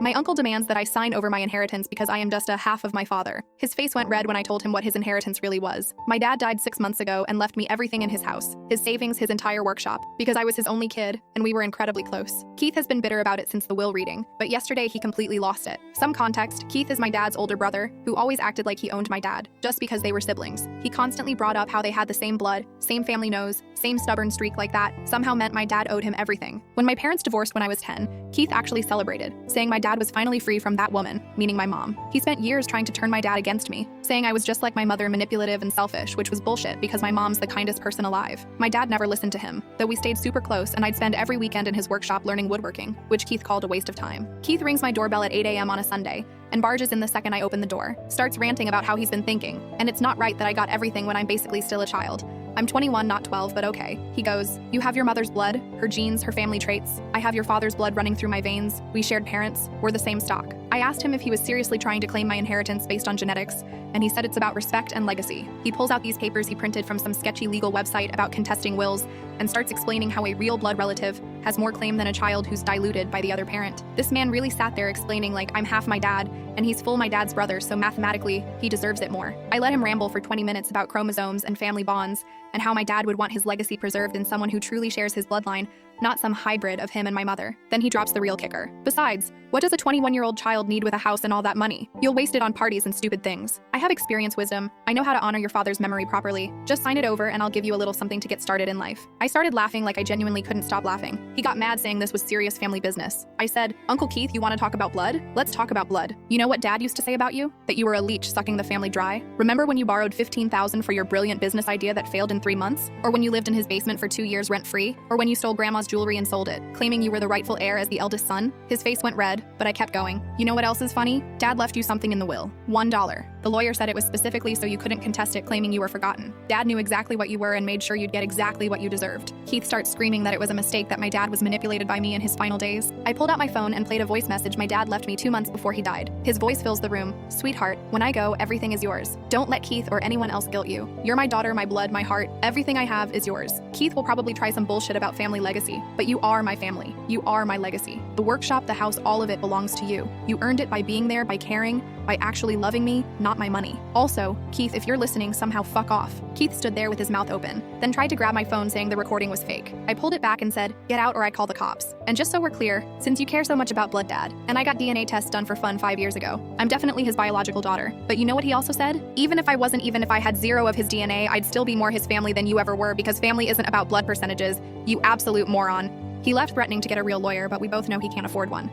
My uncle demands that I sign over my inheritance because I am just a half of my father. His face went red when I told him what his inheritance really was. My dad died 6 months ago and left me everything in his house, his savings, his entire workshop, because I was his only kid and we were incredibly close. Keith has been bitter about it since the will reading, but yesterday he completely lost it. Some context, Keith is my dad's older brother, who always acted like he owned my dad, just because they were siblings. He constantly brought up how they had the same blood, same family nose, same stubborn streak like that, somehow meant my dad owed him everything. When my parents divorced when I was 10, Keith actually celebrated, saying my dad was finally free from that woman, meaning my mom. He spent years trying to turn my dad against me, saying I was just like my mother, manipulative and selfish, which was bullshit because my mom's the kindest person alive. My dad never listened to him, though we stayed super close and I'd spend every weekend in his workshop learning woodworking, which Keith called a waste of time. Keith rings my doorbell at 8 a.m. on a Sunday, and barges in the second I open the door, starts ranting about how he's been thinking, and it's not right that I got everything when I'm basically still a child. I'm 21, not 12, but okay. He goes, "You have your mother's blood, her genes, her family traits. I have your father's blood running through my veins. We shared parents. We're the same stock." I asked him if he was seriously trying to claim my inheritance based on genetics, and he said it's about respect and legacy. He pulls out these papers he printed from some sketchy legal website about contesting wills and starts explaining how a real blood relative has more claim than a child who's diluted by the other parent. This man really sat there explaining like I'm half my dad, and he's full my dad's brother, so mathematically, he deserves it more. I let him ramble for 20 minutes about chromosomes and family bonds, and how my dad would want his legacy preserved in someone who truly shares his bloodline, not some hybrid of him and my mother. Then he drops the real kicker. Besides, what does a 21-year-old child need with a house and all that money? You'll waste it on parties and stupid things. I have experience, wisdom. I know how to honor your father's memory properly. Just sign it over and I'll give you a little something to get started in life. I started laughing like I genuinely couldn't stop laughing. He got mad saying this was serious family business. I said, "Uncle Keith, you want to talk about blood? Let's talk about blood. You know what Dad used to say about you? That you were a leech sucking the family dry? Remember when you borrowed $15,000 for your brilliant business idea that failed in 3 months? Or when you lived in his basement for 2 years rent-free? Or when you stole grandma's jewelry and sold it, claiming you were the rightful heir as the eldest son?" His face went red, but I kept going. "You know what else is funny? Dad left you something in the will. $1. The lawyer said it was specifically so you couldn't contest it, claiming you were forgotten. Dad knew exactly what you were and made sure you'd get exactly what you deserved." Keith starts screaming that it was a mistake, that my dad was manipulated by me in his final days. I pulled out my phone and played a voice message my dad left me 2 months before he died. His voice fills the room. "Sweetheart, when I go, everything is yours. Don't let Keith or anyone else guilt you. You're my daughter, my blood, my heart. Everything I have is yours. Keith will probably try some bullshit about family legacy, but you are my family. You are my legacy. The workshop, the house, all of it belongs to you. You earned it by being there, by caring, by actually loving me, not my money. Also, Keith, if you're listening, somehow fuck off." Keith stood there with his mouth open, then tried to grab my phone saying the recording was fake. I pulled it back and said, "Get out or I call the cops. And just so we're clear, since you care so much about blood, Dad, and I got DNA tests done for fun 5 years ago, I'm definitely his biological daughter. But you know what he also said? Even if I had 0 of his DNA, I'd still be more his family than you ever were, because family isn't about blood percentages, you absolute moron." He left threatening to get a real lawyer, but we both know he can't afford one.